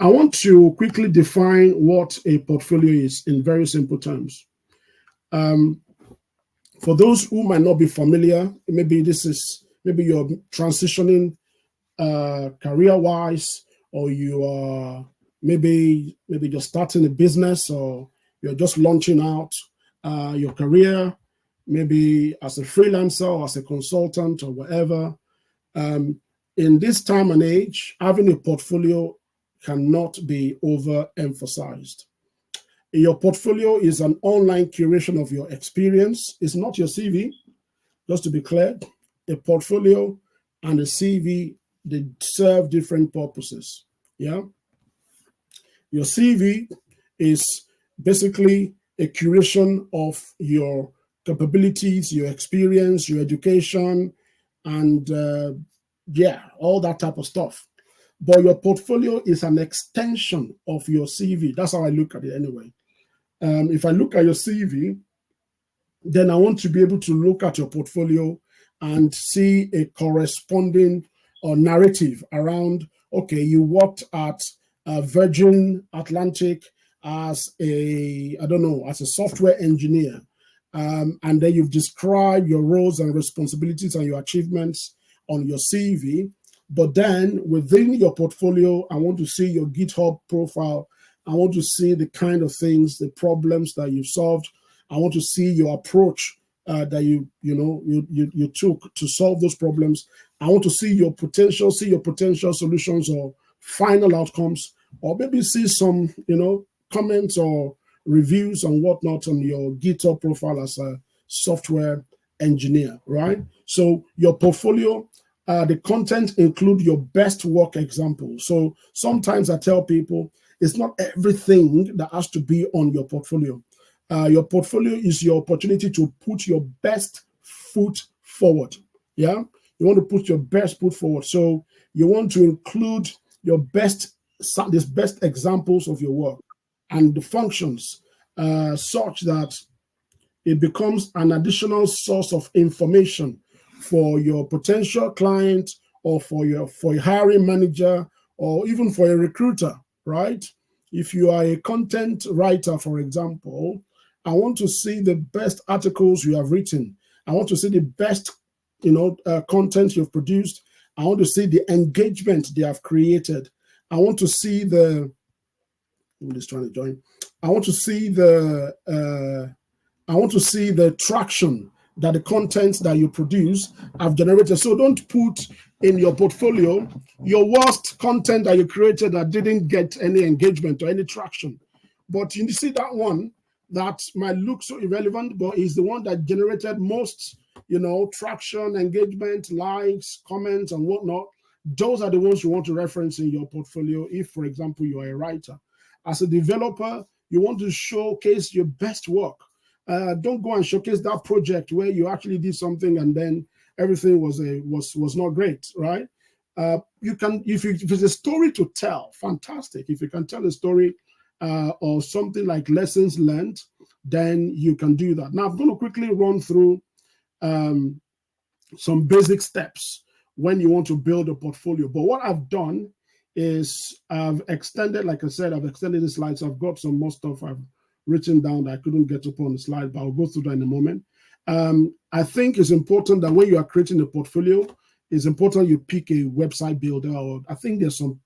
I want to quickly define what a portfolio is in very simple terms. For those who might not be familiar, maybe you're transitioning career-wise, or you are maybe you're starting a business, or you're just launching out your career, maybe as a freelancer or as a consultant or whatever. In this time and age, having a portfolio cannot be overemphasized. Your portfolio is an online curation of your experience. It's not your CV. Just to be clear, a portfolio and a CV, they serve different purposes. Yeah. Your CV is basically a curation of your capabilities, your experience, your education, and all that type of stuff. But your portfolio is an extension of your CV. That's how I look at it anyway. If I look at your CV, then I want to be able to look at your portfolio and see a corresponding narrative around, okay, you worked at Virgin Atlantic as a software engineer. And then you've described your roles and responsibilities and your achievements on your CV. But then within your portfolio, I want to see your GitHub profile. I want to see the kind of things, the problems that you've solved. I want to see your approach that you took to solve those problems. I want to see your potential solutions or final outcomes, or maybe see some, comments or reviews and whatnot on your GitHub profile as a software engineer, right? So your portfolio, the content include your best work examples. So sometimes I tell people it's not everything that has to be on your portfolio. Your portfolio is your opportunity to put your best foot forward. Yeah, you want to put your best foot forward. So you want to include your best examples of your work and the functions, such that it becomes an additional source of information for your potential client, or for your hiring manager, or even for a recruiter, right? If you are a content writer, for example, I want to see the best articles you have written. I want to see the best, content you've produced. I want to see the engagement they have created. I want to see the. I'm just trying to join. I want to see the traction that the content that you produce have generated. So don't put in your portfolio your worst content that you created that didn't get any engagement or any traction. But you see that one that might look so irrelevant, but is the one that generated most, traction, engagement, likes, comments, and whatnot. Those are the ones you want to reference in your portfolio if, for example, you are a writer. As a developer, you want to showcase your best work. Don't go and showcase that project where you actually did something and then everything was not great, right? You can, if it's a story to tell, fantastic. If you can tell a story or something like lessons learned, then you can do that. Now I'm going to quickly run through some basic steps when you want to build a portfolio. But what I've done is I've extended, like I said, I've extended the slides. I've got some more stuff I've written down that I couldn't get up on the slide, but I'll go through that in a moment. I think it's important that when you are creating a portfolio, it's important you pick a website builder, or I think there's some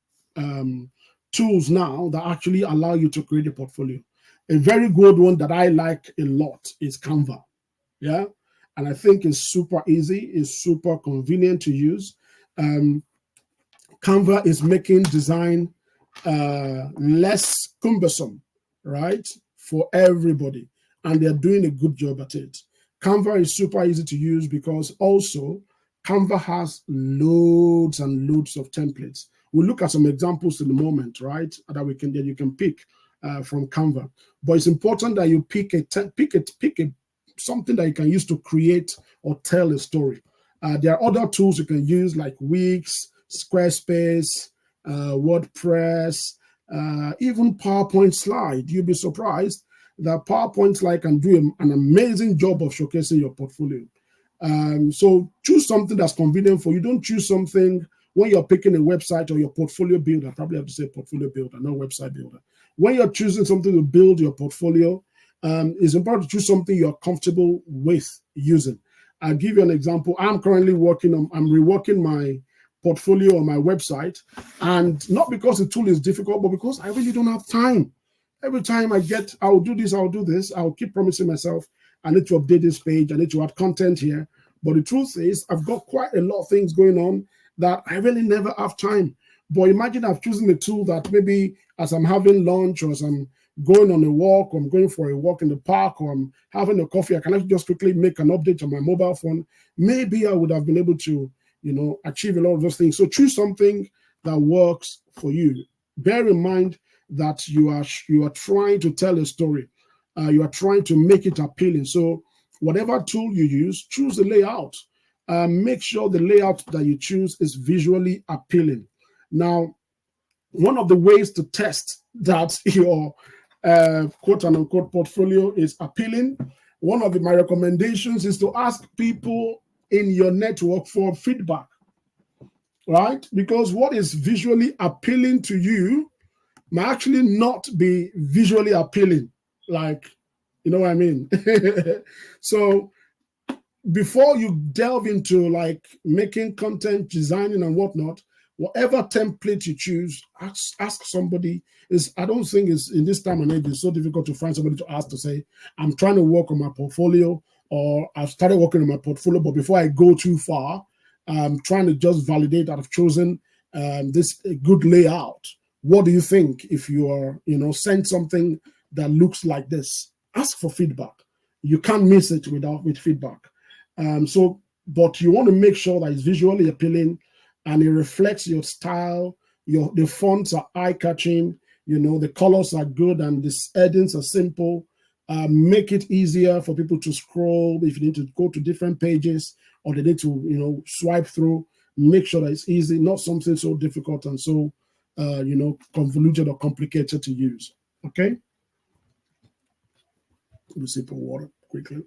tools now that actually allow you to create a portfolio. A very good one that I like a lot is Canva. Yeah. And I think it's super easy. It's super convenient to use. Canva is making design less cumbersome, right, for everybody. And they're doing a good job at it. Canva is super easy to use because also Canva has loads and loads of templates. We'll look at some examples in a moment, right, that you can pick from Canva. But it's important that you pick something that you can use to create or tell a story. There are other tools you can use like Wix, Squarespace, WordPress, even PowerPoint slide. You'll be surprised that PowerPoint slide can do an amazing job of showcasing your portfolio. So choose something that's convenient for you. Don't choose something when you're picking a website or your portfolio builder, I probably have to say portfolio builder, not website builder. When you're choosing something to build your portfolio, it's important to choose something you're comfortable with using. I'll give you an example. I'm reworking my portfolio on my website, and not because the tool is difficult, but because I really don't have time. Every time I'll do this, I'll keep promising myself, I need to update this page, I need to add content here. But the truth is, I've got quite a lot of things going on that I really never have time. But imagine I've chosen a tool that maybe as I'm having lunch, or as I'm going on a walk, or I'm going for a walk in the park, or I'm having a coffee, I can actually just quickly make an update on my mobile phone. Maybe I would have been able to, achieve a lot of those things. So choose something that works for you. Bear in mind that you are trying to tell a story. You are trying to make it appealing. So whatever tool you use, choose the layout. Make sure the layout that you choose is visually appealing. Now, one of the ways to test that your quote unquote portfolio is appealing, one of my recommendations is to ask people in your network for feedback, right? Because what is visually appealing to you might actually not be visually appealing. Like, you know what I mean? So before you delve into like making content, designing and whatnot, whatever template you choose, ask somebody. I don't think it's in this time and age, it's so difficult to find somebody to ask to say, I'm trying to work on my portfolio, or I've started working on my portfolio, but before I go too far, I'm trying to just validate that I've chosen this good layout. What do you think if you are, send something that looks like this? Ask for feedback. You can't miss it with feedback. But you want to make sure that it's visually appealing and it reflects your style. The fonts are eye-catching, the colors are good, and the headings are simple. Make it easier for people to scroll if you need to go to different pages, or they need to, swipe through. Make sure that it's easy, not something so difficult and so, convoluted or complicated to use. Okay. Let me sip of water quickly.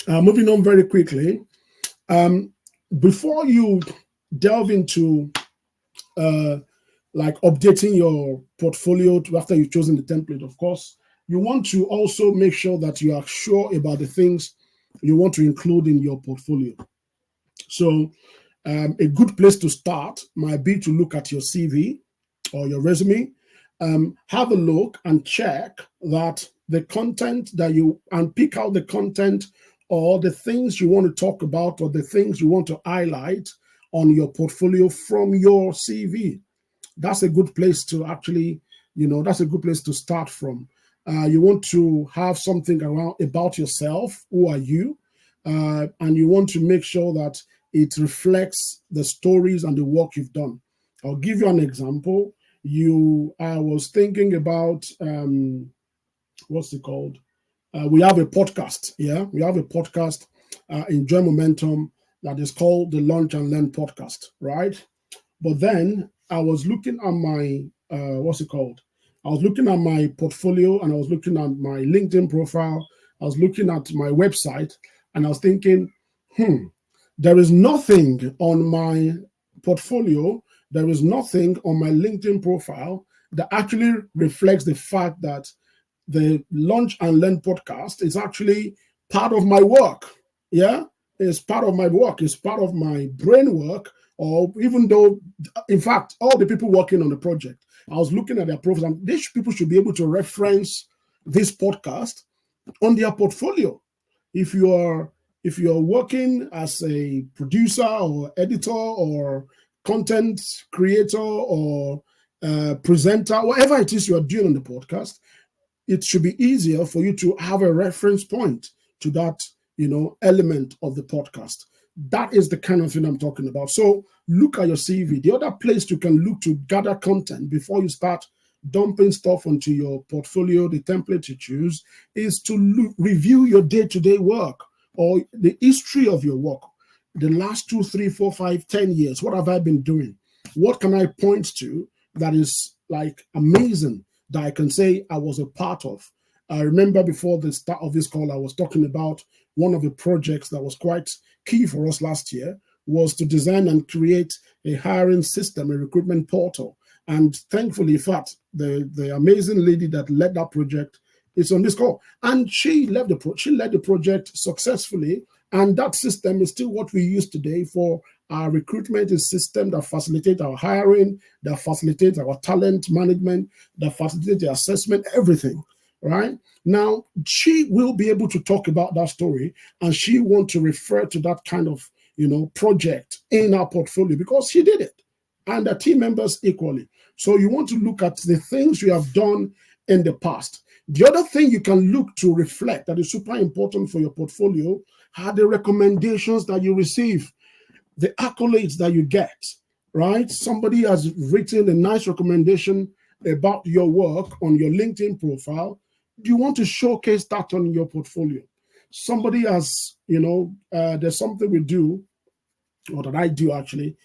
Moving on very quickly. Before you delve into like updating your portfolio after you've chosen the template, of course, you want to also make sure that you are sure about the things you want to include in your portfolio. So a good place to start might be to look at your CV or your resume. Have a look and check that the content and pick out the content or the things you want to talk about or the things you want to highlight on your portfolio from your CV. That's a good place to actually, that's a good place to start from. You want to have something about yourself. Who are you? And you want to make sure that it reflects the stories and the work you've done. I'll give you an example. I was thinking about, what's it called? We have a podcast. Yeah, we have a podcast, Enjoy Momentum, that is called the Launch and Learn podcast, right? But then I was looking at my, what's it called? I was looking at my portfolio and I was looking at my LinkedIn profile. I was looking at my website and I was thinking, there is nothing on my portfolio, there is nothing on my LinkedIn profile that actually reflects the fact that the Launch and Learn podcast is actually part of my work. Yeah, it's part of my work. It's part of my brain work. Or even though, in fact, all the people working on the project, I was looking at their profiles, and these people should be able to reference this podcast on their portfolio. If you're working as a producer or editor or content creator or presenter, whatever it is you are doing on the podcast, it should be easier for you to have a reference point to that, element of the podcast. That is the kind of thing I'm talking about. So look at your CV. The other place you can look to gather content before you start dumping stuff onto your portfolio, the template you choose, is to review your day-to-day work or the history of your work. The last 2, 3, 4, 5, 10 years, what have I been doing? What can I point to that is like amazing that I can say I was a part of? I remember before the start of this call, I was talking about one of the projects that was quite key for us last year was to design and create a hiring system, a recruitment portal. And thankfully, in fact, the amazing lady that led that project is on this call. And she led the project successfully. And that system is still what we use today for our recruitment, system that facilitates our hiring, that facilitates our talent management, that facilitates the assessment, everything. Right now, she will be able to talk about that story, and she wants to refer to that kind of project in our portfolio because she did it, and the team members equally. So you want to look at the things you have done in the past. The other thing you can look to reflect that is super important for your portfolio are the recommendations that you receive, the accolades that you get. Right? Somebody has written a nice recommendation about your work on your LinkedIn profile. You want to showcase that on your portfolio. Somebody has, there's something we do, or that I do actually,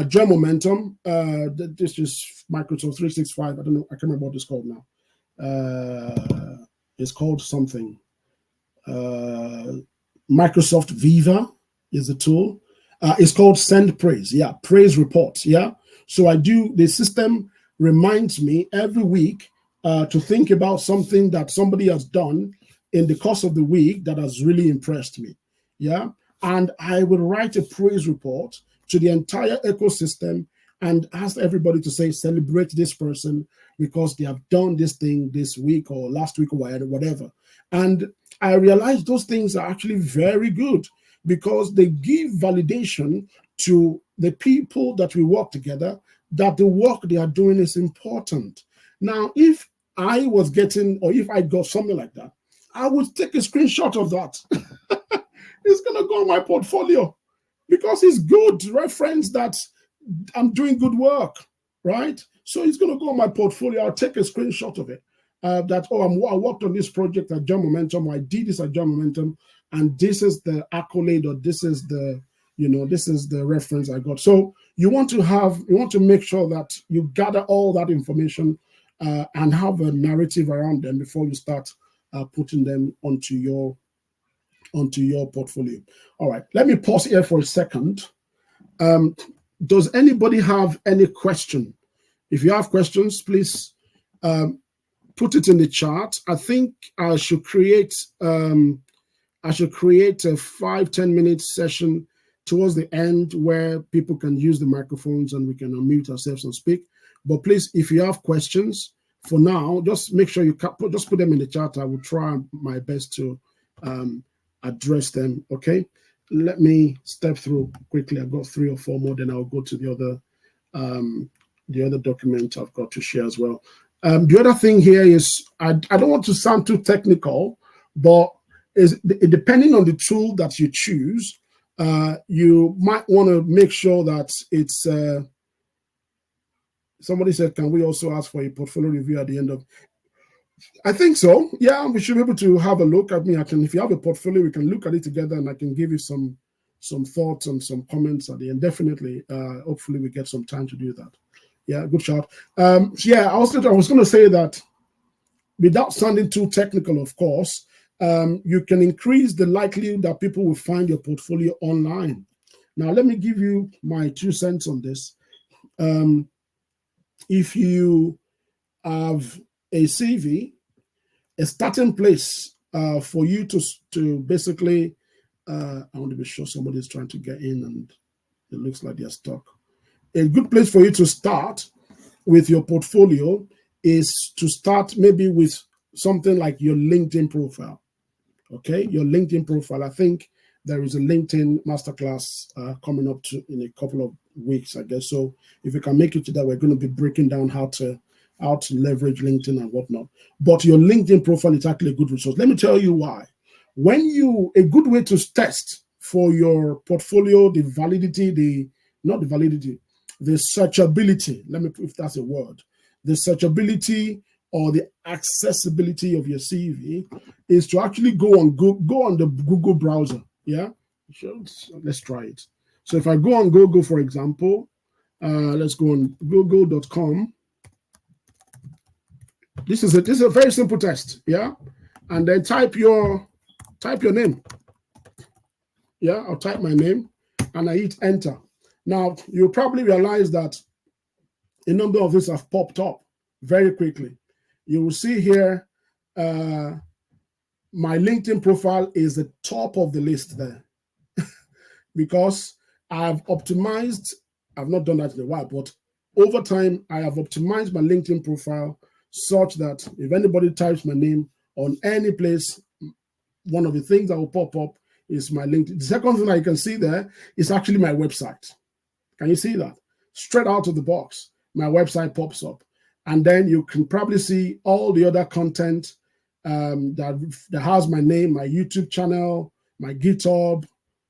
Join Momentum. This is Microsoft 365. I don't know. I can't remember what it's called now. It's called something. Microsoft Viva is the tool. It's called Send Praise. Yeah, praise reports. Yeah. So I do, the system reminds me every week to think about something that somebody has done in the course of the week that has really impressed me. Yeah. And I will write a praise report to the entire ecosystem and ask everybody to say, celebrate this person because they have done this thing this week or last week or whatever. And I realized those things are actually very good because they give validation to the people that we work together that the work they are doing is important. Now, if I was getting, or if I got something like that, I would take a screenshot of that. It's going to go on my portfolio because it's good reference that I'm doing good work, right? So it's going to go on my portfolio. I'll take a screenshot of it. I worked on this project at Join Momentum, or I did this at Join Momentum, and this is the accolade, or this is the, this is the reference I got. So you want to make sure that you gather all that information and have a narrative around them before you start putting them onto your portfolio. All right, let me pause here for a second. Does anybody have any question? If you have questions, please put it in the chat. I think I should create a 5-10 minute session towards the end where people can use the microphones and we can unmute ourselves and speak. But please, if you have questions, for now, just make sure you just put them in the chat. I will try my best to address them. Okay, let me step through quickly. I've got 3 or 4 more, then I'll go to the other document I've got to share as well. The other thing here is I don't want to sound too technical, but depending on the tool that you choose, you might want to make sure that it's somebody said, can we also ask for a portfolio review at the end of? I think so. Yeah, we should be able to have a look. I mean, if you have a portfolio, we can look at it together and I can give you some thoughts and some comments at the end. Definitely. Hopefully we get some time to do that. Yeah, good shot. Yeah, I was going to say that without sounding too technical, of course, you can increase the likelihood that people will find your portfolio online. Now, let me give you my 2 cents on this. If you have a CV, a starting place for you to basically, I want to be sure somebody is trying to get in and it looks like they're stuck. A good place for you to start with your portfolio is to start maybe with something like your LinkedIn profile. Okay, your LinkedIn profile. I think there is a LinkedIn Masterclass coming up in a couple of weeks, I guess. So if you can make it to that, we're going to be breaking down how to leverage LinkedIn and whatnot. But your LinkedIn profile is actually a good resource. Let me tell you why. A good way to test for your portfolio, the searchability, if that's a word, the searchability or the accessibility of your CV is to actually go on the Google browser. Yeah, let's try it. So if I go on Google, for example, let's go on google.com. This is a very simple test. Yeah, and then type your name. Yeah, I'll type my name. and I hit enter. Now, you'll probably realize that a number of these have popped up very quickly. You will see here, my LinkedIn profile is the top of the list there because I've optimized, I've not done that in a while, but over time, I have optimized my LinkedIn profile such that if anybody types my name on any place, one of the things that will pop up is my LinkedIn. The second thing that you can see there is actually my website. Can you see that? Straight out of the box, my website pops up. And then you can probably see all the other content that has my name, my YouTube channel, my GitHub.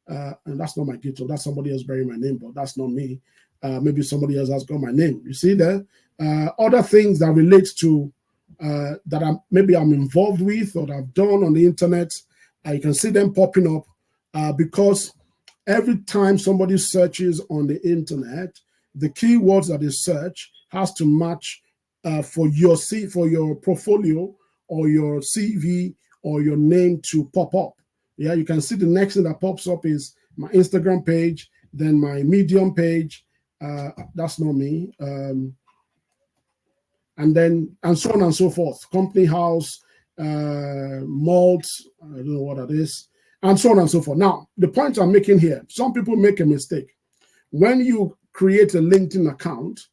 And that's not my GitHub. That's somebody else bearing my name, but that's not me. Maybe somebody else has got my name. You see there? Other things that relate to that maybe I'm involved with or that I've done on the internet. You can see them popping up because every time somebody searches on the internet, the keywords that they search has to match for your portfolio or your CV or your name to pop up. Yeah, you can see the next thing that pops up is my Instagram page, then my Medium page. That's not me. And so on and so forth. Company house, malt, I don't know what that is, and so on and so forth. Now, the point I'm making here, some people make a mistake. When you create a LinkedIn account,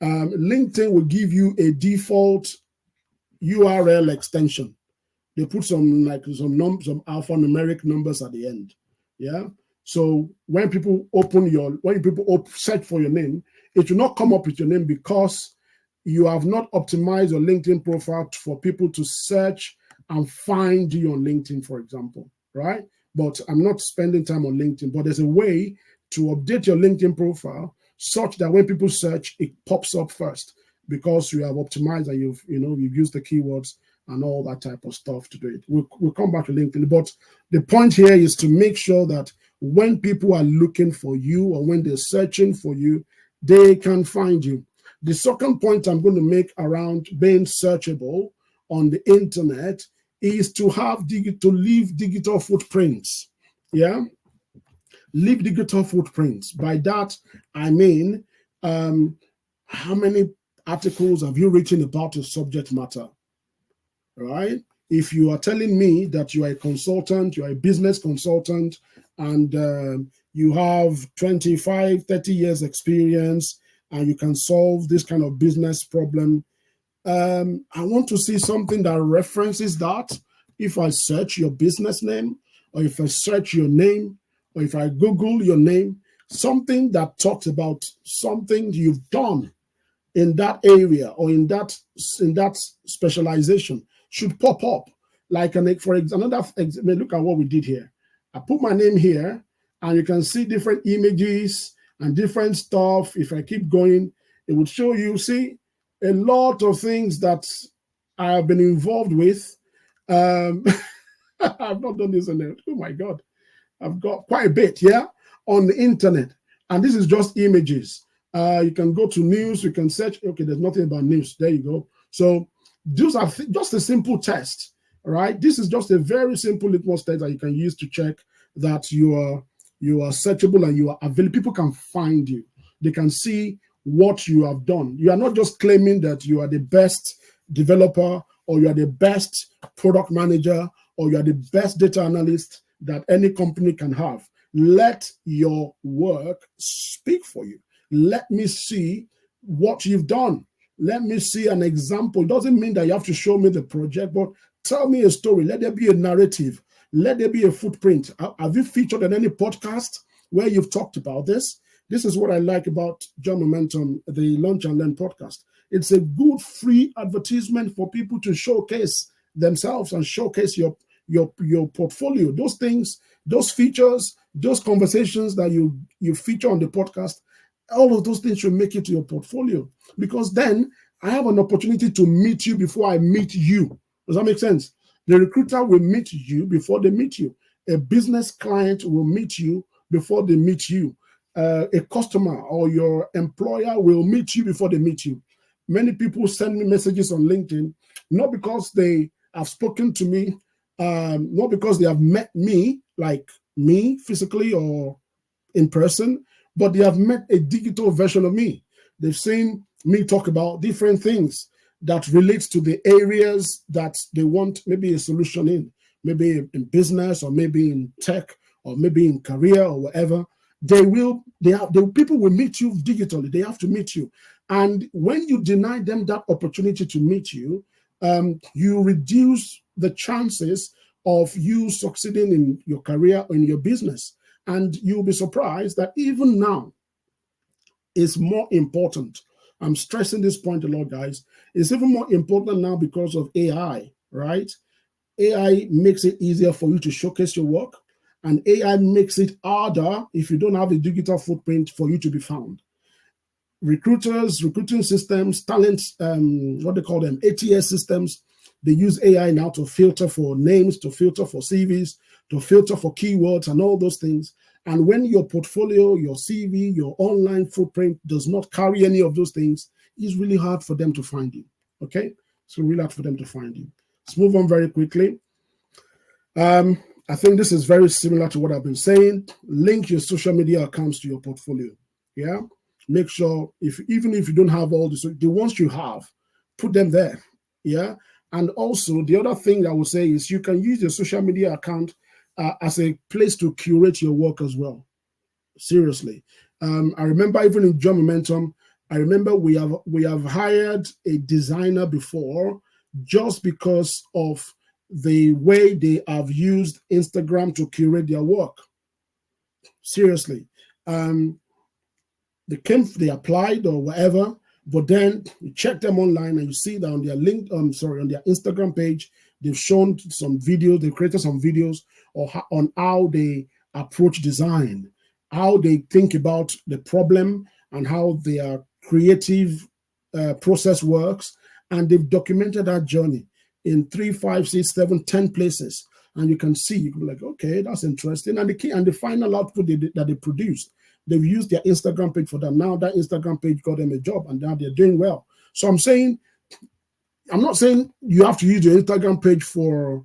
LinkedIn will give you a default URL extension. They put some alphanumeric numbers at the end. Yeah. So when people search for your name, it will not come up with your name because you have not optimized your LinkedIn profile for people to search and find you on LinkedIn, for example, right? But I'm not spending time on LinkedIn, but there's a way to update your LinkedIn profile such that when people search, it pops up first because you have optimized and you've used the keywords and all that type of stuff to do it. We'll come back to LinkedIn, but the point here is to make sure that when people are looking for you or when they're searching for you, they can find you. The second point I'm going to make around being searchable on the internet is to leave digital footprints. Yeah, leave digital footprints. By that, I mean, how many articles have you written about a subject matter? Right? If you are telling me that you are a consultant, you are a business consultant, and you have 25, 30 years experience, and you can solve this kind of business problem, I want to see something that references that. If I search your business name, or if I search your name, or if I Google your name, something that talks about something you've done in that area or in that specialization should pop up. Like for example, look at what we did here. I put my name here, and you can see different images and different stuff. If I keep going, it would show you, see, a lot of things that I have been involved with. I've not done this in oh my God. I've got quite a bit, yeah, on the internet. And this is just images. You can go to news, you can search. Okay, there's nothing about news. There you go. So those are just a simple test, right? This is just a very simple litmus test that you can use to check that you are searchable and you are available. People can find you. They can see what you have done. You are not just claiming that you are the best developer or you are the best product manager or you are the best data analyst that any company can have. Let your work speak for you. Let me see what you've done. Let me see an example. It doesn't mean that you have to show me the project, but tell me a story. Let there be a narrative. Let there be a footprint. Have you featured in any podcast where you've talked about this? This is what I like about John Momentum, the Launch and Learn podcast. It's a good free advertisement for people to showcase themselves and showcase your portfolio. Those things, those features, those conversations that you feature on the podcast, all of those things should make it to your portfolio, because then I have an opportunity to meet you before I meet you. Does that make sense? The recruiter will meet you before they meet you. A business client will meet you before they meet you. A customer or your employer will meet you before they meet you. Many people send me messages on LinkedIn, not because they have spoken to me, not because they have met me, like me physically or in person, but they have met a digital version of me. They've seen me talk about different things that relates to the areas that they want maybe a solution in, maybe in business or maybe in tech or maybe in career or whatever. People will meet you digitally. They have to meet you. And when you deny them that opportunity to meet you, you reduce the chances of you succeeding in your career or in your business. And you'll be surprised that even now is more important. I'm stressing this point a lot, guys. It's even more important now because of AI, right? AI makes it easier for you to showcase your work, and AI makes it harder if you don't have a digital footprint for you to be found. Recruiters, recruiting systems, talent, what they call them, ATS systems, they use AI now to filter for names, to filter for CVs, to filter for keywords and all those things. And when your portfolio, your CV, your online footprint does not carry any of those things, it's really hard for them to find you. Okay? So really hard for them to find you. Let's move on very quickly. I think this is very similar to what I've been saying. Link your social media accounts to your portfolio. Yeah? Make sure, even if you don't have all the ones you have, put them there. Yeah? And also, the other thing I would say is you can use your social media account as a place to curate your work as well. Seriously. I remember even in Job Momentum, I remember we have hired a designer before just because of the way they have used Instagram to curate their work. Seriously. They applied or whatever, but then you check them online and you see that on their on their Instagram page, they've shown some videos, they've created some videos on how they approach design, how they think about the problem and how their creative process works. And they've documented that journey in 3, 5, 6, 7, 10 places. And you can see, you can be like, okay, that's interesting. And the final output that they produced, they've used their Instagram page for that. Now that Instagram page got them a job and now they're doing well. So I'm not saying you have to use your Instagram page for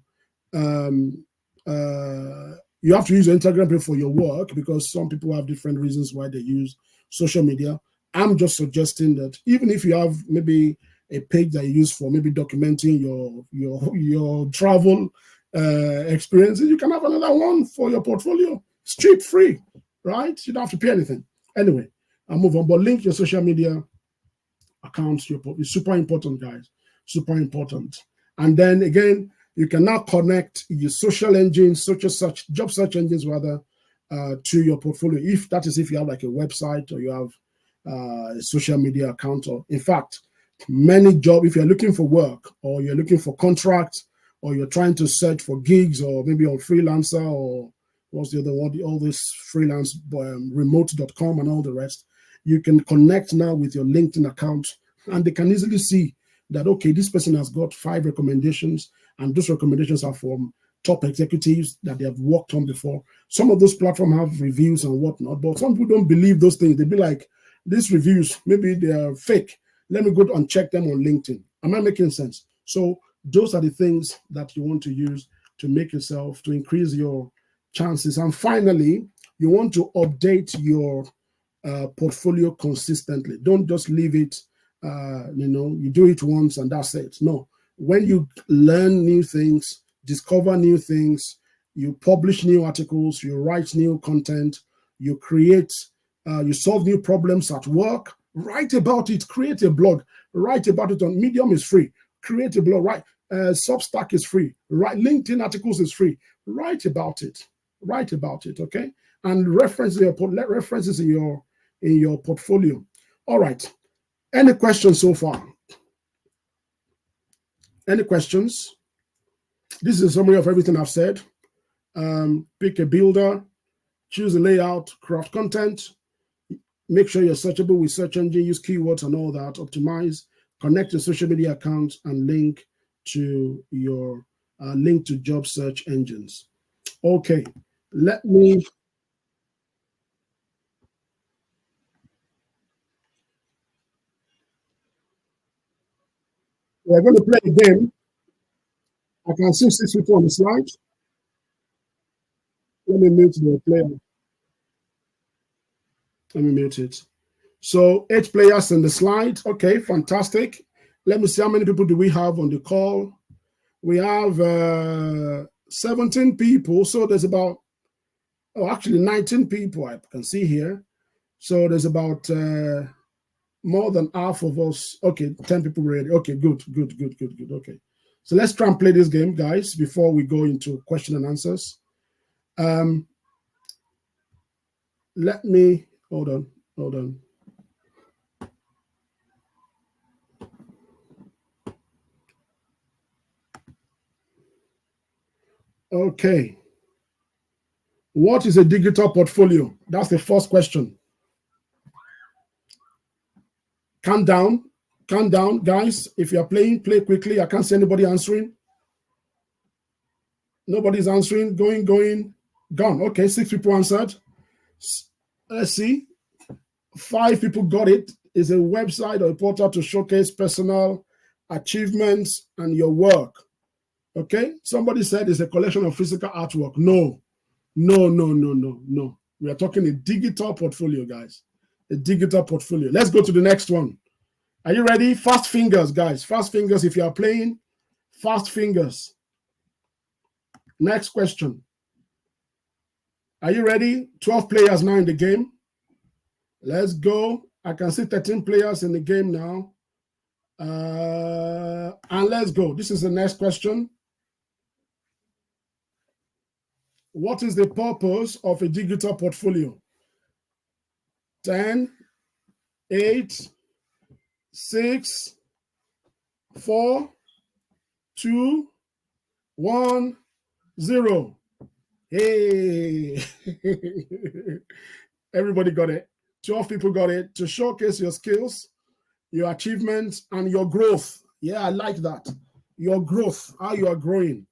you have to use your Instagram page for your work, because some people have different reasons why they use social media. I'm just suggesting that even if you have maybe a page that you use for maybe documenting your travel experiences, you can have another one for your portfolio. It's cheap, free, right? You don't have to pay anything. Anyway, I'll move on. But link your social media accounts. It's super important, guys. Super important. And then again, you can now connect your social engines, job search engines rather, to your portfolio. If you have like a website or you have a social media account, or in fact, many jobs, if you're looking for work or you're looking for contracts or you're trying to search for gigs or maybe on Freelancer or what's the other one, all this freelance, remote.com and all the rest, you can connect now with your LinkedIn account and they can easily see that, okay, this person has got 5 recommendations and those recommendations are from top executives that they have worked on before. Some of those platforms have reviews and whatnot, but some people don't believe those things. They'd be like, these reviews, maybe they are fake. Let me go and check them on LinkedIn. Am I making sense? So those are the things that you want to use to increase your chances. And finally, you want to update your portfolio consistently. Don't just leave it, you do it once and that's it. No, when you learn new things, discover new things, you publish new articles, you write new content, you create, you solve new problems at work, write about it, create a blog, write about it on Medium is free, create a blog, Substack is free, LinkedIn articles is free, write about it, okay? And let references in your portfolio. All right. Any questions so far? Any questions? This is a summary of everything I've said. Pick a builder, choose a layout, craft content, make sure you're searchable with search engine, use keywords and all that, optimize, connect your social media accounts, and link to your job search engines. Okay, we're going to play a game. I can see 6 people on the slide. Let me mute the player. Let me mute it. So 8 players in the slide. Okay, fantastic. Let me see how many people do we have on the call. We have 17 people. So there's about, actually 19 people I can see here. So there's about more than half of us. Okay, 10 people ready. Okay, good. Okay. So let's try and play this game, guys, before we go into question and answers. Let me, hold on. Okay. What is a digital portfolio? That's the first question. Count down, guys. If you're playing, play quickly. I can't see anybody answering. Nobody's answering. Going, gone. Okay, 6 people answered. Let's see. 5 people got it. It's a website or a portal to showcase personal achievements and your work. Okay, somebody said it's a collection of physical artwork. No. We are talking a digital portfolio, guys. A digital portfolio. Let's go to the next one. Are you ready? Fast fingers, guys. Fast fingers. If you are playing, fast fingers. Next question. Are you ready? 12 players now in the game. Let's go. I can see 13 players in the game now. And let's go. This is the next question. What is the purpose of a digital portfolio? 10, 8, 6, 4, 2, 1, 0. Hey. Everybody got it. 12 people got it. To showcase your skills, your achievements, and your growth. Yeah, I like that. Your growth, how you are growing.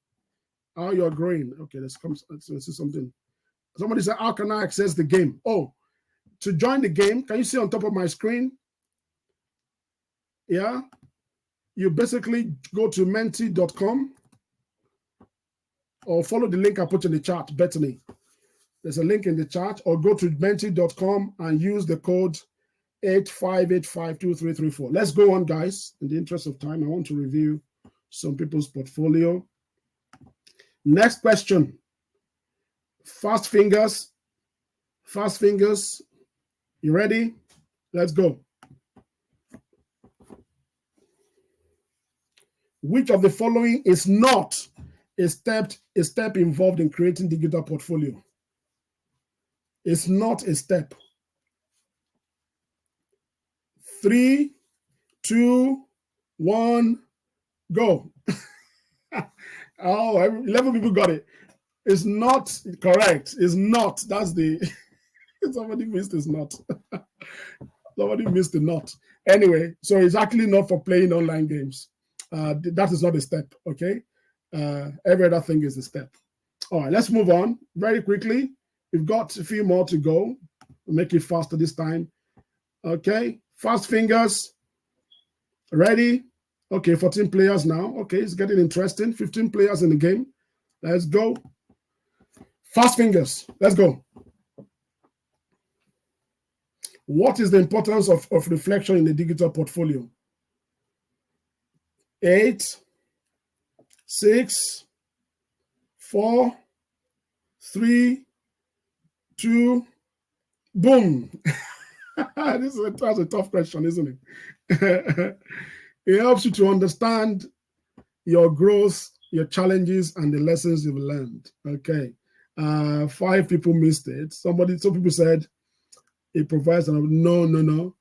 How you are growing. Okay, let's see something. Somebody said, how can I access the game? Oh, to join the game, can you see on top of my screen? Yeah. You basically go to menti.com or follow the link I put in the chat, Bethany. There's a link in the chat, or go to menti.com and use the code 85852334. Let's go on, guys. In the interest of time, I want to review some people's portfolio. Next question. Fast fingers. Fast fingers. You ready? Let's go. Which of the following is not a step involved in creating digital portfolio? It's not a step. 3, 2, 1, go. Oh, 11 people got it. It's not correct. It's not. That's the somebody missed. It's not. Somebody missed the not. Anyway, so it's actually not for playing online games. That is not a step. Okay. Every other thing is a step. All right, let's move on very quickly. We've got a few more to go. We'll make it faster this time. Okay, fast fingers. Ready? Okay, 14 players now. Okay, it's getting interesting. 15 players in the game. Let's go. Fast fingers. Let's go. What is the importance of reflection in the digital portfolio? 8, 6, 4, 3, 2, boom. That's a tough question, isn't it? It helps you to understand your growth, your challenges, and the lessons you've learned. Okay. 5 people missed it. Some people said it provides no.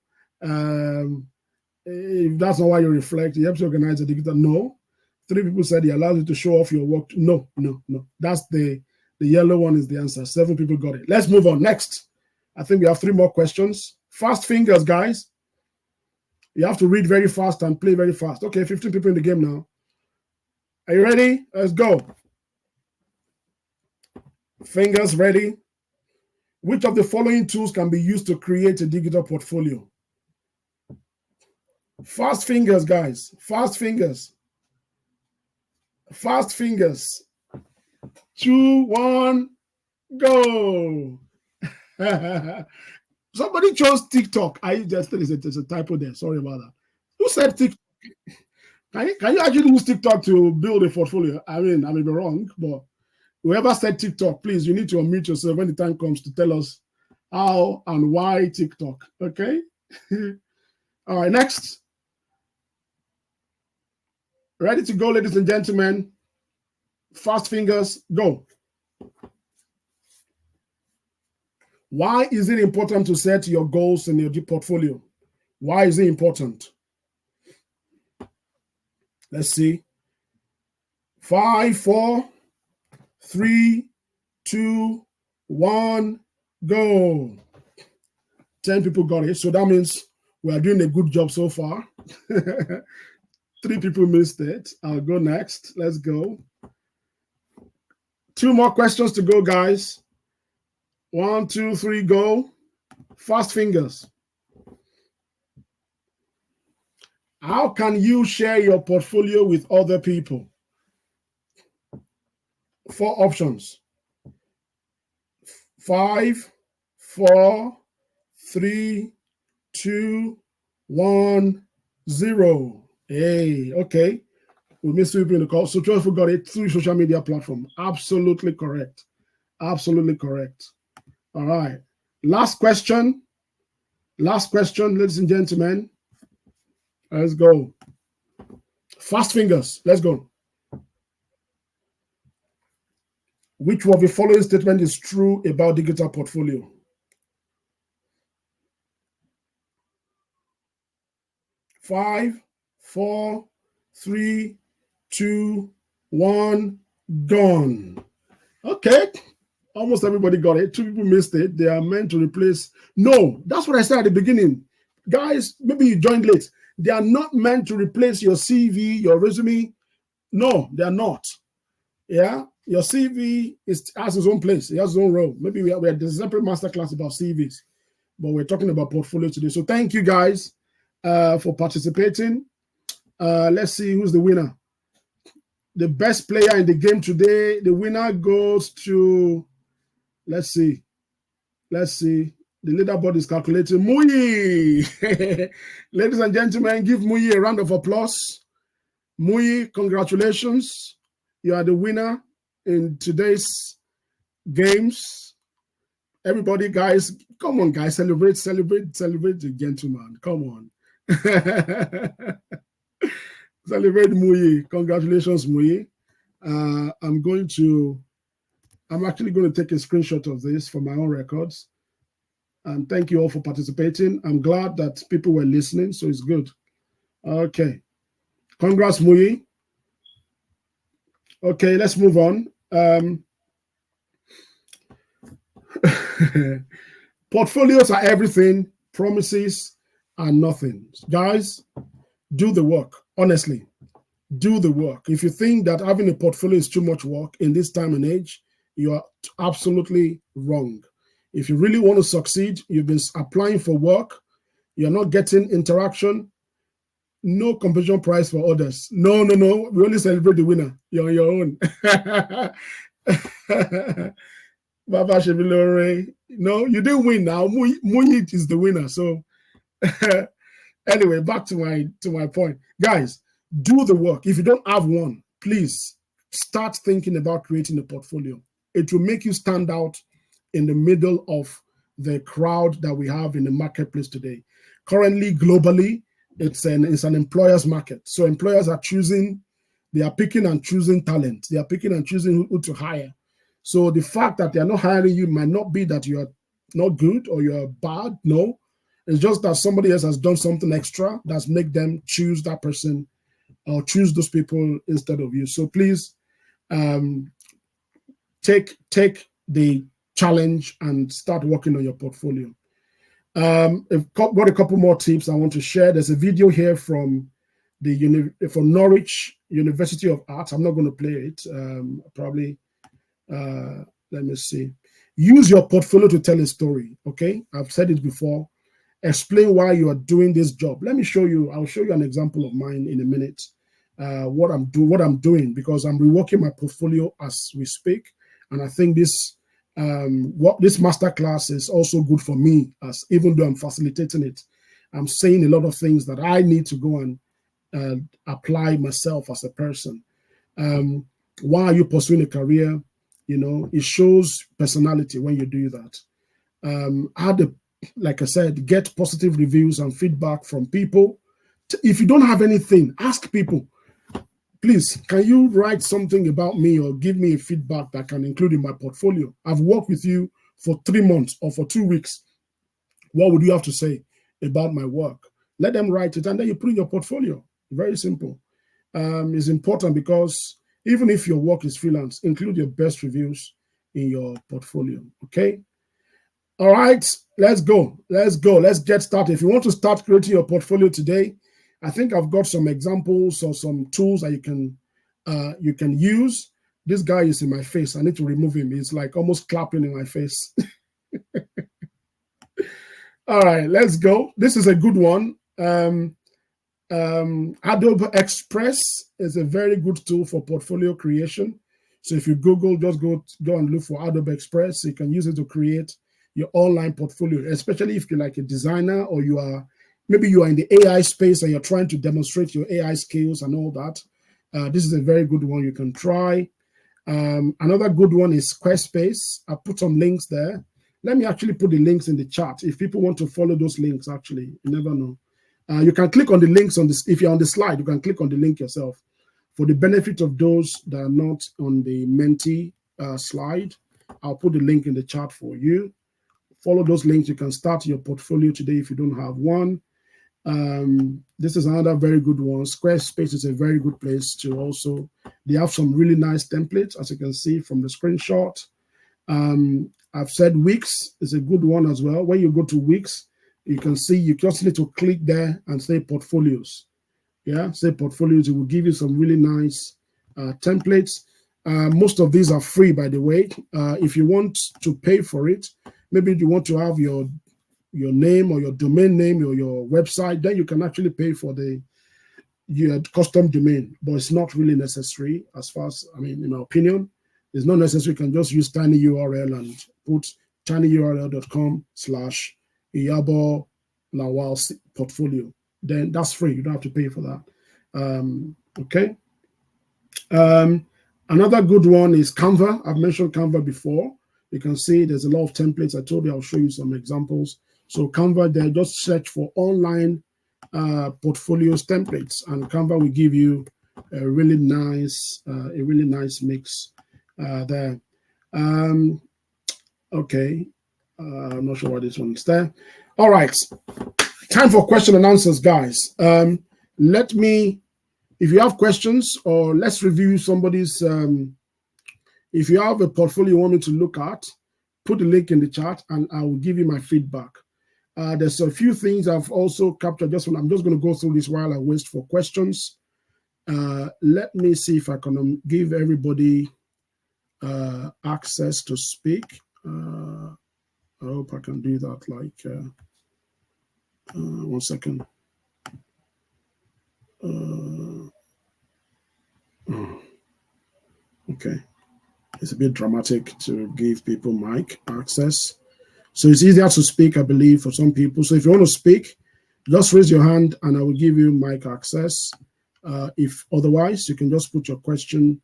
If that's not why you reflect, it helps you organize a digital. No. 3 people said it allows you to show off your work. No. That's the yellow one is the answer. 7 people got it. Let's move on. Next. I think we have 3 more questions. Fast fingers, guys. You have to read very fast and play very fast. Okay, 15 people in the game now. Are you ready? Let's go. Fingers ready. Which of the following tools can be used to create a digital portfolio? Fast fingers, guys. Fast fingers. Fast fingers. 2, 1, go. Somebody chose TikTok. I just think it's a typo there. Sorry about that. Who said TikTok? Can you actually use TikTok to build a portfolio? I mean, I may be wrong, but whoever said TikTok, please, you need to unmute yourself when the time comes to tell us how and why TikTok. Okay. All right, next. Ready to go, ladies and gentlemen. Fast fingers, go. Why is it important to set your goals in your portfolio? Why is it important? Let's see. 5, 4, 3, 2, 1, go. 10 people got it. So that means we are doing a good job so far. 3 people missed it. I'll go next. Let's go. 2 more questions to go, guys. 1, 2, 3, go. Fast fingers. How can you share your portfolio with other people? 4 options. 5, 4, 3, 2, 1, 0. Hey, okay. We missed 2 people in the call. So 12 people got it through social media platform. Absolutely correct. Absolutely correct. All right. Last question. Last question, ladies and gentlemen. Let's go. Fast fingers. Let's go. Which of the following statement is true about digital portfolio? 5, 4, 3, 2, 1, gone. Okay. Almost everybody got it. 2 people missed it. They are meant to replace. No, that's what I said at the beginning. Guys, maybe you joined late. They are not meant to replace your CV, your resume. No, they are not. Yeah, your CV has its own place. It has its own role. Maybe we have a separate masterclass about CVs, but we're talking about portfolio today. So thank you guys for participating. Let's see who's the winner. The best player in the game today. The winner goes to, let's see. The leaderboard is calculating. Muyi! Ladies and gentlemen, give Muyi a round of applause. Muyi, congratulations. You are the winner in today's games. Everybody, guys, come on, guys, celebrate the gentleman. Come on. Celebrate Muyi. Congratulations, Muyi. I'm actually going to take a screenshot of this for my own records. And thank you all for participating. I'm glad that people were listening, so it's good. Okay. Congrats, Muyi. Okay, let's move on. Portfolios are everything. Promises are nothing. Guys, do the work. Honestly, do the work. If you think that having a portfolio is too much work in this time and age, you are absolutely wrong. If you really want to succeed, you've been applying for work, you're not getting interaction, no competition prize for others. No. We only celebrate the winner. You're on your own. Baba Shebilore. No, you didn't win now. Muyi is the winner. So anyway, back to my point. Guys, do the work. If you don't have one, please start thinking about creating a portfolio. It will make you stand out in the middle of the crowd that we have in the marketplace today. Currently, globally, it's an employer's market. So employers are picking and choosing talent. They are picking and choosing who to hire. So the fact that they're not hiring you might not be that you're not good or you're bad. No, it's just that somebody else has done something extra that's make them choose that person or choose those people instead of you. So please take the challenge and start working on your portfolio. I've got a couple more tips I want to share. There's a video here from Norwich University of Arts. I'm not going to play it. Let me see. Use your portfolio to tell a story. Okay, I've said it before. Explain why you are doing this job. Let me show you. I'll show you an example of mine in a minute. What I'm doing because I'm reworking my portfolio as we speak, and I think this what this masterclass is also good for me, as even though I'm facilitating it, I'm saying a lot of things that I need to go and apply myself as a person. Why are you pursuing a career? It shows personality when you do that. Like I said, get positive reviews and feedback from people. If you don't have anything, ask people, please, can you write something about me or give me a feedback that can include in my portfolio? I've worked with you for 3 months or for 2 weeks. What would you have to say about my work? Let them write it, and then you put in your portfolio. Very simple. It's important because even if your work is freelance, include your best reviews in your portfolio. Okay. All right, let's go. Let's get started. If you want to start creating your portfolio today, I think I've got some examples or some tools that you can use. This guy is in my face. I need to remove him. He's like almost clapping in my face. All right, let's go. This is a good one. Adobe Express is a very good tool for portfolio creation. So if you Google, just go and look for Adobe Express. You can use it to create your online portfolio, especially if you're like a designer or maybe you are in the AI space and you're trying to demonstrate your AI skills and all that. This is a very good one you can try. Another good one is Squarespace. I put some links there. Let me actually put the links in the chat if people want to follow those links. Actually, you never know. You can click on the links on this. If you're on the slide, you can click on the link yourself. For the benefit of those that are not on the Menti slide, I'll put the link in the chat for you. Follow those links. You can start your portfolio today if you don't have one. This is another very good one. Squarespace is a very good place to also. They have some really nice templates, as you can see from the screenshot. I've said Wix is a good one as well. When you go to Wix, you can see you just need to click there and say portfolios. Yeah, say portfolios. It will give you some really nice templates. Most of these are free, by the way. If you want to pay for it, maybe you want to have your name or your domain name or your website, then you can actually pay for your custom domain, but it's not really necessary as far as, in my opinion, it's not necessary. You can just use tinyurl and put tinyurl.com/Iyabo Lawal portfolio. Then that's free. You don't have to pay for that. Okay. Another good one is Canva. I've mentioned Canva before. You can see there's a lot of templates. I told you I'll show you some examples. So Canva, there, just search for online portfolios templates, and Canva will give you a really nice mix there. Okay, I'm not sure why this one is there. All right, time for question and answers, guys. If you have questions, or let's review somebody's. If you have a portfolio you want me to look at, put the link in the chat and I will give you my feedback. There's a few things I've also captured. I'm just going to go through this while I wait for questions. Let me see if I can give everybody access to speak. I hope I can do that. Like, 1 second. Okay. It's a bit dramatic to give people mic access. So it's easier to speak, I believe, for some people. So if you want to speak, just raise your hand and I will give you mic access. If otherwise, you can just put your question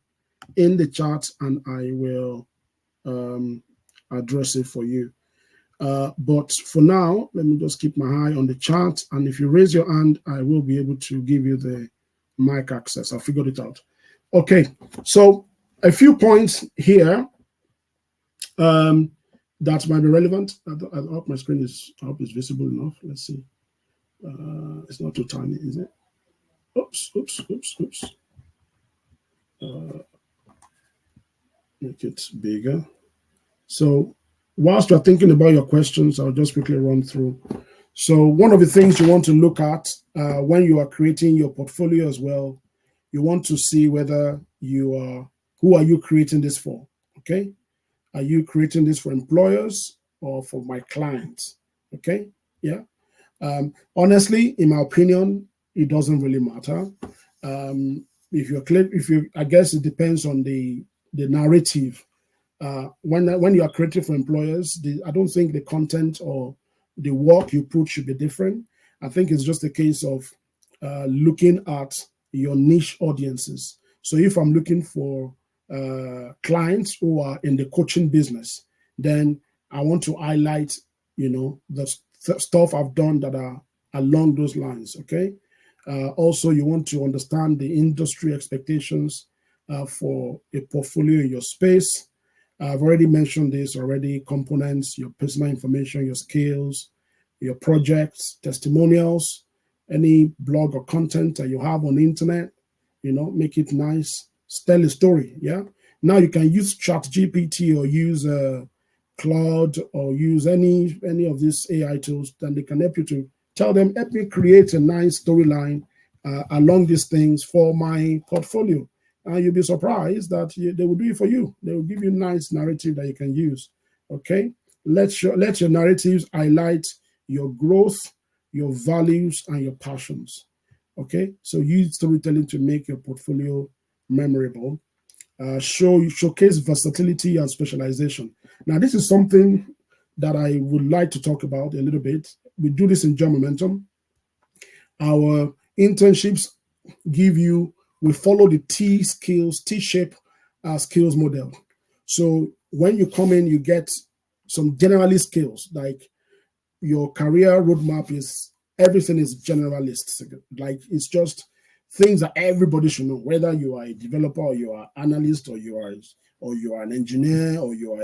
in the chat and I will address it for you. But for now, let me just keep my eye on the chat. And if you raise your hand, I will be able to give you the mic access. I figured it out. Okay, so a few points here that might be relevant. I hope my screen is, I hope it's visible enough. Let's see. It's not too tiny, is it? Oops. Make it bigger. So whilst you're thinking about your questions, I'll just quickly run through. So one of the things you want to look at when you are creating your portfolio as well, you want to see whether who are you creating this for, okay? Are you creating this for employers or for my clients, okay? Yeah. Honestly, in my opinion, it doesn't really matter. I guess it depends on the narrative When you are creating for employers, I don't think the content or the work you put should be different. I think it's just a case of looking at your niche audiences. So if I'm looking for clients who are in the coaching business, then I want to highlight, the stuff I've done that are along those lines. Okay. Also, you want to understand the industry expectations for a portfolio in your space. I've already mentioned this already: components, your personal information, your skills, your projects, testimonials, any blog or content that you have on the internet, make it nice, tell a story. Yeah. Now you can use Chat GPT or use Claude or use any of these AI tools, then they can help you to tell them, help me create a nice storyline along these things for my portfolio. And you'll be surprised that they will do it for you. They will give you nice narrative that you can use. Okay. Let your narratives highlight your growth, your values, and your passions. Okay. So use storytelling to make your portfolio memorable. Showcase versatility and specialization. Now, this is something that I would like to talk about a little bit. We do this in Job Momentum. Our internships we follow the T-shape skills model. So when you come in, you get some generalist skills, like your career roadmap everything is generalist. Like it's just things that everybody should know, whether you are a developer or you are an analyst or you are an engineer or you are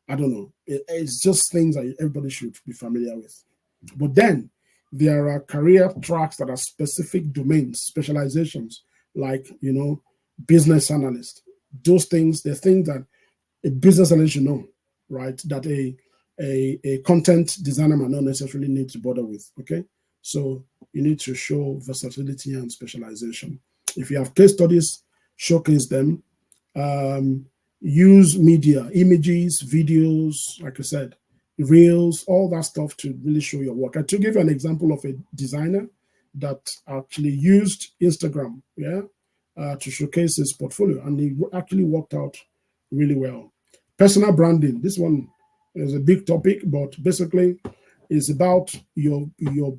I don't know. It's just things that everybody should be familiar with. But then there are career tracks that are specific domains, specializations, like, business analyst. Those things, they're things that a business analyst should know, right? That a content designer might not necessarily need to bother with. Okay. So you need to show versatility and specialization. If you have case studies, showcase them. Use media, images, videos, like I said, reels, all that stuff to really show your work. To give you an example of a designer that actually used Instagram, to showcase his portfolio, and it actually worked out really well. Personal branding. This one is a big topic, but basically it's about your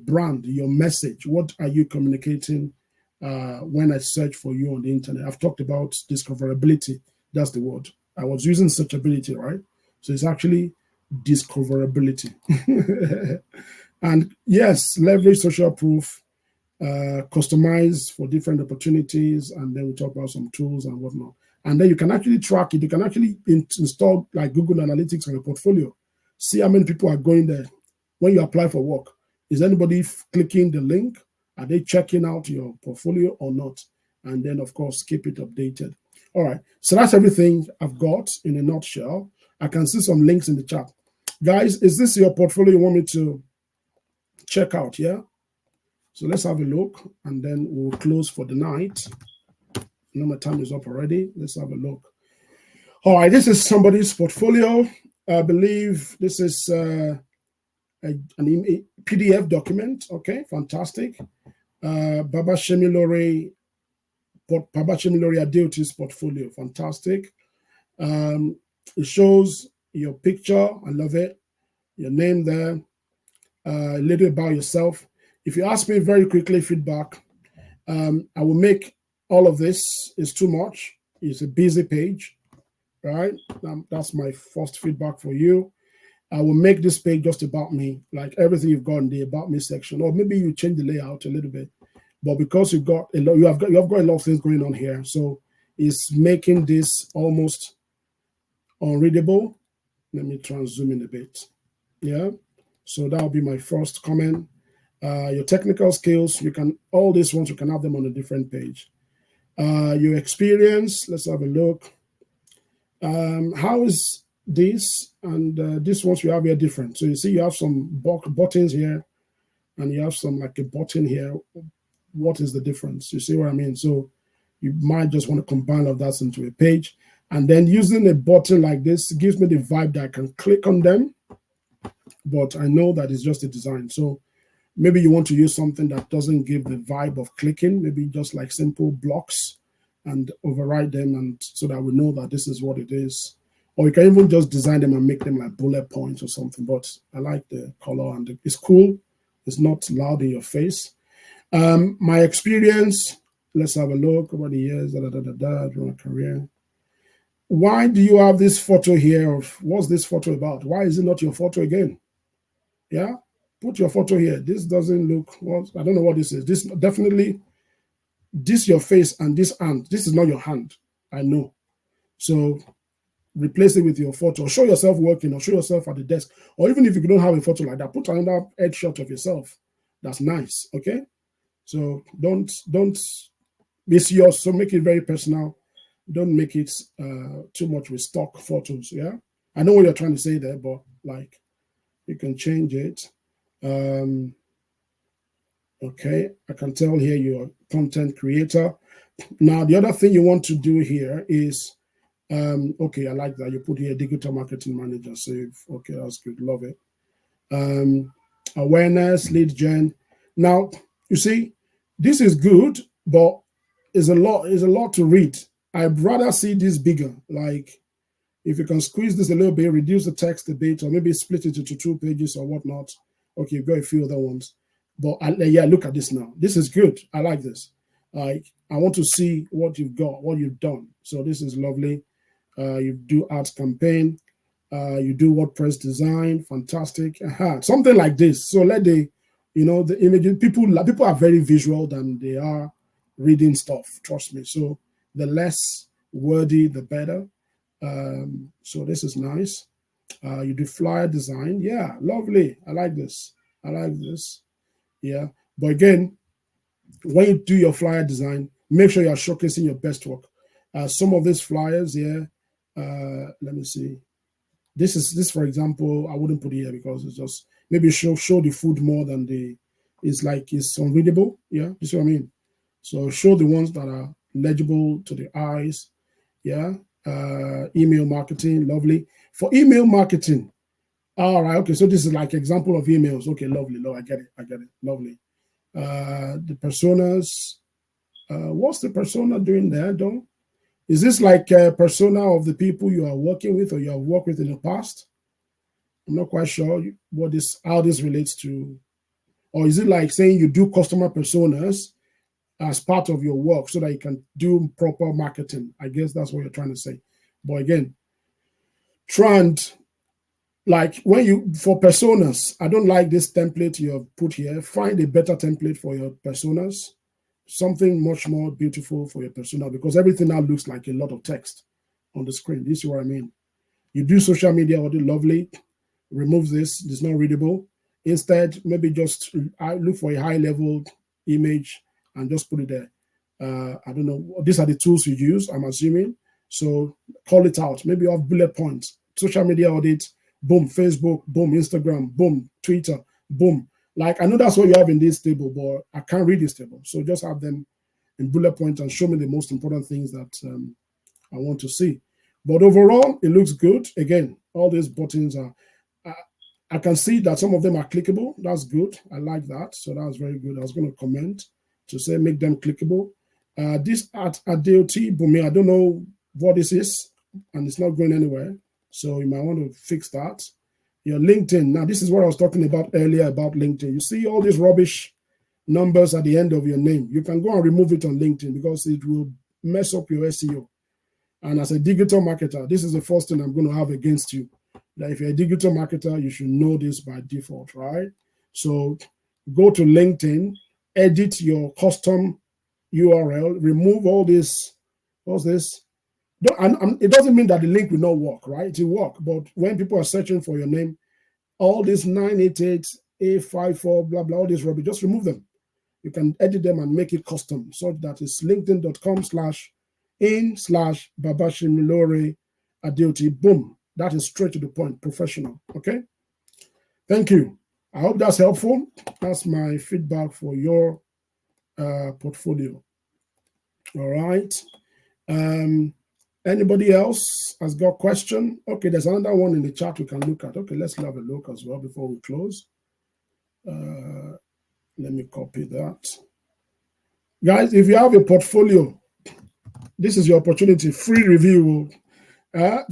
brand, your message. What are you communicating when I search for you on the internet? I've talked about discoverability. That's the word. I was using searchability, right? So it's actually discoverability. And yes, leverage social proof, customize for different opportunities, and then we talk about some tools and whatnot. And then you can actually track it. You can actually install like Google Analytics on your portfolio. See how many people are going there. When you apply for work, is anybody clicking the link? Are they checking out your portfolio or not? And then, of course, keep it updated. All right. So that's everything I've got in a nutshell. I can see some links in the chat. Guys, is this your portfolio you want me to check out? Yeah. So let's have a look, and then we'll close for the night. My time is up already. Let's have a look. All right. This is somebody's portfolio. I believe this is a PDF document. Okay, fantastic. Babashemi Lori Adeoti's portfolio. Fantastic. It shows your picture. I love it. Your name there. A little about yourself. If you ask me very quickly feedback, I will make all of this is too much. It's a busy page, right? That's my first feedback for you. I will make this page just about me, like everything you've got in the about me section, or maybe you change the layout a little bit. But because you have got a lot of things going on here, so it's making this almost unreadable. Let me try and zoom in a bit. Yeah, so that'll be my first comment. Your technical skills, all these ones, you can have them on a different page. Your experience, let's have a look. How is this and this ones you have here different? So you see you have some buttons here, and you have some like a button here. What is the difference? You see what I mean? So you might just want to combine all of that into a page, and then using a button like this gives me the vibe that I can click on them, but I know that it's just a design. So maybe you want to use something that doesn't give the vibe of clicking, maybe just like simple blocks, and override them, and so that we know that this is what it is. or you can even just design them and make them like bullet points or something. But I like the color and it's cool. It's not loud in your face. My experience, let's have a look over the years, my career. Why do you have this photo here? Of what's this photo about? Why is it not your photo again? Yeah, put your photo here. This doesn't look, well, I don't know what this is. This definitely, this your face and this hand. This is not your hand. I know. So replace it with your photo. Show yourself working or show yourself at the desk. Or even if you don't have a photo like that, put another headshot of yourself. That's nice. Okay. So don't miss yours. So make it very personal. Don't make it too much with stock photos. Yeah. I know what you're trying to say there, but like you can change it. Okay. I can tell here you're a content creator. Now, the other thing you want to do here is, okay, I like that. You put here digital marketing manager. Save. Okay, that's good. Love it. Awareness, lead gen. Now, you see, this is good, but it's a lot to read. I'd rather see this bigger. Like, if you can squeeze this a little bit, reduce the text a bit, or maybe split it into 2 pages or whatnot. Okay, you've got a few other ones. But yeah, look at this now. This is good. I like this. Like, I want to see what you've got, what you've done. So this is lovely. You do ads campaign. You do WordPress design. Fantastic. Something like this. So let the images. People are very visual than they are reading stuff. Trust me. So the less wordy, the better. So this is nice. You do flyer design. Yeah, lovely. I like this. I like this. Yeah. But again, when you do your flyer design, make sure you're showcasing your best work. Some of these flyers here, let me see. This, for example, I wouldn't put it here because it's just maybe show the food more than it's unreadable. Yeah, you see what I mean? So show the ones that are legible to the eyes. Yeah. Email marketing, lovely. For email marketing, all right, okay. So this is like example of emails. Okay, lovely. I get it. Lovely. The personas. What's the persona doing there, though? Is this like a persona of the people you are working with or you have worked with in the past? I'm not quite sure how this relates to, or is it like saying you do customer personas as part of your work so that you can do proper marketing? I guess that's what you're trying to say. But again, trend, like for personas, I don't like this template you have put here. Find a better template for your personas. Something much more beautiful for your persona, because everything now looks like a lot of text on the screen. This is what I mean. You do social media audit, lovely. Remove this. It's not readable. Instead, maybe just look for a high-level image and just put it there. I don't know. These are the tools you use, I'm assuming. So call it out. Maybe you have bullet points. Social media audit, boom. Facebook, boom. Instagram, boom. Twitter, boom. Like, I know that's what you have in this table, but I can't read this table. So just have them in bullet points and show me the most important things that I want to see. But overall, it looks good. Again, all these buttons are, I can see that some of them are clickable. That's good. I like that. So that's very good. I was going to comment to say make them clickable. This at DOT, Bumi, I don't know what this is, and it's not going anywhere. So you might want to fix that. Your LinkedIn. Now, this is what I was talking about earlier about LinkedIn. You see all these rubbish numbers at the end of your name. You can go and remove it on LinkedIn because it will mess up your SEO. And as a digital marketer, this is the first thing I'm going to have against you. That if you're a digital marketer, you should know this by default, right? So go to LinkedIn, edit your custom URL, remove all this. What's this? And it doesn't mean that the link will not work, right? It will work. But when people are searching for your name, all this 988, A54, blah, blah, all this rubbish, just remove them. You can edit them and make it custom so that it's linkedin.com/in/Babashimilore Adeoti. Boom. That is straight to the point, professional. Okay. Thank you. I hope that's helpful. That's my feedback for your portfolio. All right. Anybody else has got a question? Okay, there's another one in the chat we can look at. Okay, let's have a look as well before we close. Let me copy that. Guys, if you have a portfolio, this is your opportunity. Free review. Uh,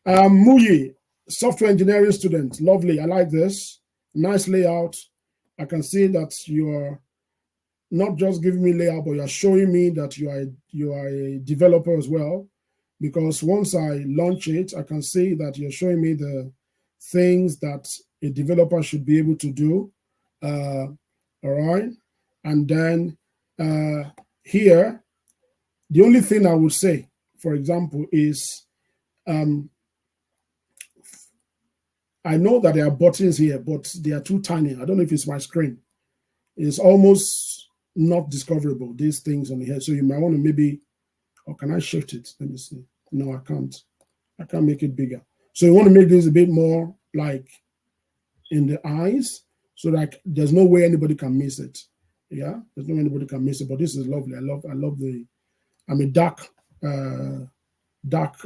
Muyi, software engineering student. Lovely. I like this. Nice layout. I can see that you're not just giving me layout, but you're showing me that you are a developer as well. Because once I launch it, I can see that you're showing me the things that a developer should be able to do. All right. And then here, the only thing I would say, for example, is I know that there are buttons here, but they are too tiny. I don't know if it's my screen. It's almost not discoverable, these things on here. So you might want to maybe, or can I shift it? Let me see. No, I can't. I can't make it bigger. So you want to make this a bit more like in the eyes, so that there's no way anybody can miss it. Yeah, there's no way anybody can miss it. But this is lovely. I love the. I'm a dark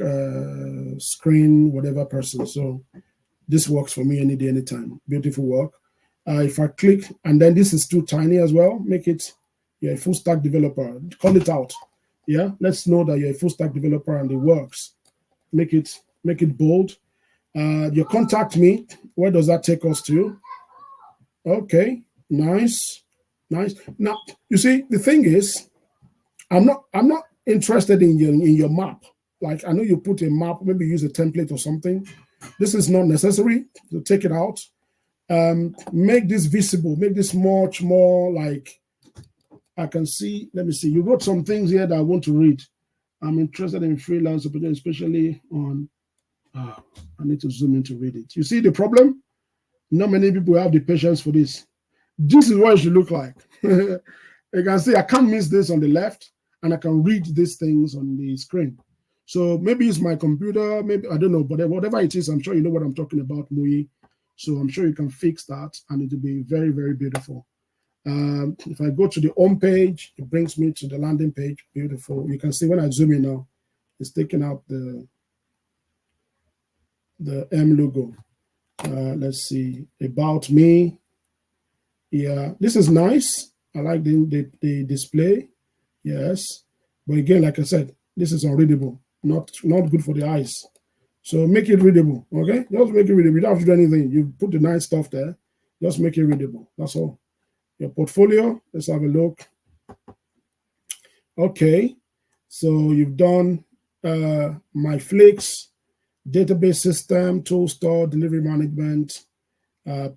screen, whatever person. So this works for me any day, anytime. Beautiful work. If I click, and then this is too tiny as well, make it, you're a full stack developer. Call it out. Yeah, let's know that you're a full stack developer and it works. Make it bold. You contact me. Where does that take us to? Okay, nice. Now, you see, the thing is, I'm not interested in your map. Like, I know you put a map, maybe use a template or something. This is not necessary. So take it out. Make this visible. Make this much more like I can see. Let me see. You wrote some things here that I want to read. I'm interested in freelance, especially on. I need to zoom in to read it. You see the problem? Not many people have the patience for this. This is what it should look like. You can see I can't miss this on the left, and I can read these things on the screen. So maybe it's my computer, maybe I don't know, but whatever it is, I'm sure you know what I'm talking about, Mui. So I'm sure you can fix that, and it will be very, very beautiful. If I go to the home page, it brings me to the landing page. Beautiful. You can see when I zoom in now, it's taking out the M logo. Let's see, about me. Yeah, this is nice. I like the display. Yes, but again, like I said, this is unreadable. Not good for the eyes. So make it readable. Okay, just make it readable. You don't have to do anything. You put the nice stuff there. Just make it readable. That's all. Your portfolio. Let's have a look. Okay, so you've done my Flix, database system, tool store, delivery management,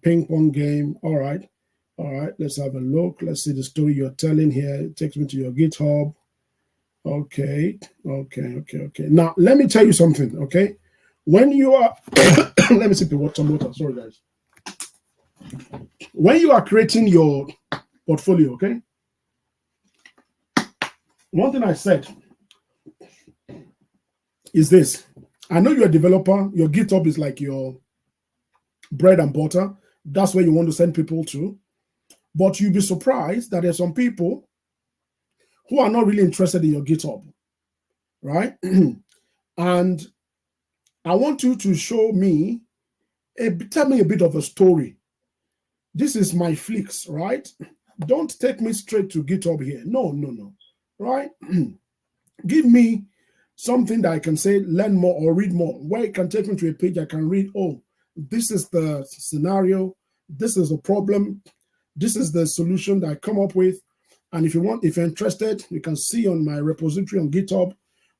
ping pong game. All right. Let's have a look. Let's see the story you're telling here. It takes me to your GitHub. Okay. Now, let me tell you something, okay? When you are, let me sip the water. Sorry, guys. When you are creating your portfolio, okay? One thing I said is this. I know you're a developer. Your GitHub is like your bread and butter. That's where you want to send people to. But you'll be surprised that there's some people who are not really interested in your GitHub, right? And I want you to show me, tell me a bit of a story. This is my Flix, right? Don't take me straight to GitHub here. No, right? Give me something that I can say, learn more or read more, where it can take me to a page I can read, oh, this is the scenario, this is the problem, this is the solution that I come up with. And if you're interested, you can see on my repository on GitHub,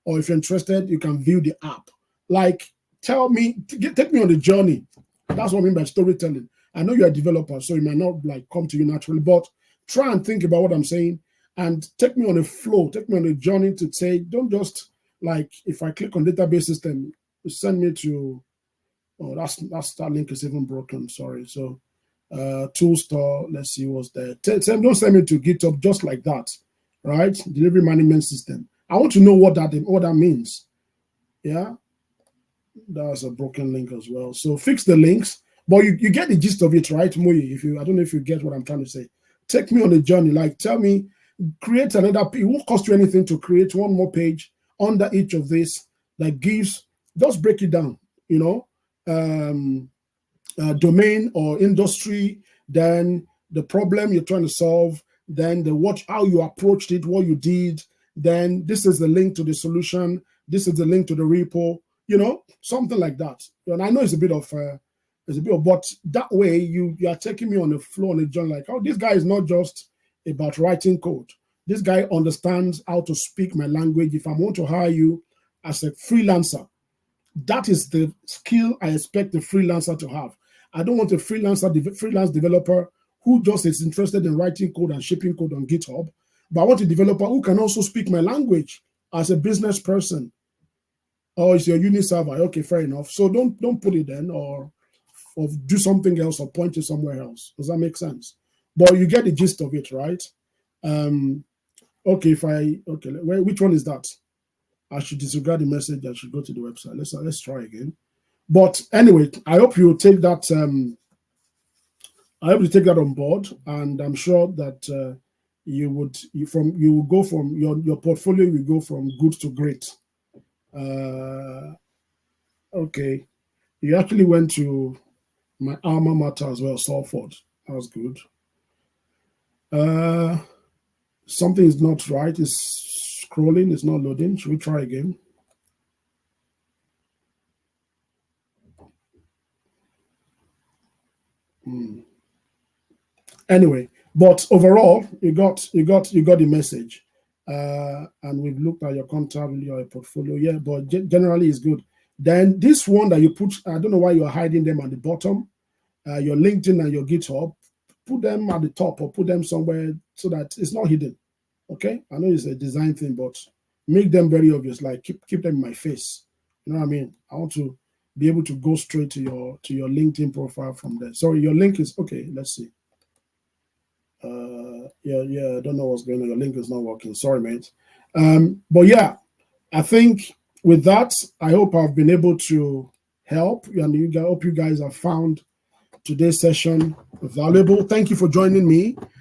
or if you're interested, you can view the app. Like, tell me, take me on the journey. That's what I mean by storytelling. I know you're a developer, so it might not like come to you naturally, but try and think about what I'm saying and take me on a flow, take me on a journey to say, don't just like, if I click on database system, send me to, oh, that link is even broken, sorry. So tool store, let's see what's there. Don't send me to GitHub just like that, right? Delivery management system. I want to know what that means. Yeah, that's a broken link as well. So fix the links, but you get the gist of it, right, Moyi? I don't know if you get what I'm trying to say. Take me on a journey. Like, tell me, create another page. It won't cost you anything to create one more page under each of this that gives. Just break it down. You know. Domain or industry, then the problem you're trying to solve, then how you approached it, what you did, then this is the link to the solution. This is the link to the repo, something like that. And I know it's a bit of, but that way you are taking me on the floor on the journey, like, oh, this guy is not just about writing code. This guy understands how to speak my language. If I want to hire you as a freelancer, that is the skill I expect the freelancer to have. I don't want a freelance developer who just is interested in writing code and shipping code on GitHub, but I want a developer who can also speak my language as a business person. Or it's your uni server. Okay, fair enough. So don't put it then, or do something else, or point it somewhere else. Does that make sense? But you get the gist of it, right? Okay, which one is that? I should disregard the message. I should go to the website. Let's try again. But anyway, I hope you take that. I hope you take that on board, and I'm sure that you will go from your portfolio will go from good to great. Okay, you actually went to my alma mater as well, Salford. That was good. Something is not right. It's scrolling. It's not loading. Should we try again? Anyway, but overall, you got the message, and we've looked at your contact, your portfolio. Yeah, but generally it's good. Then this one that you put, I don't know why you're hiding them at the bottom. Your LinkedIn and your GitHub, put them at the top or put them somewhere so that it's not hidden. Okay, I know it's a design thing, but make them very obvious. Like keep them in my face. You know what I mean? I want to be able to go straight to your LinkedIn profile from there. Sorry, your link is okay. Let's see. I don't know what's going on. Your link is not working. Sorry, mate. But yeah, I think with that, I hope I've been able to help, and I hope you guys have found today's session valuable. Thank you for joining me.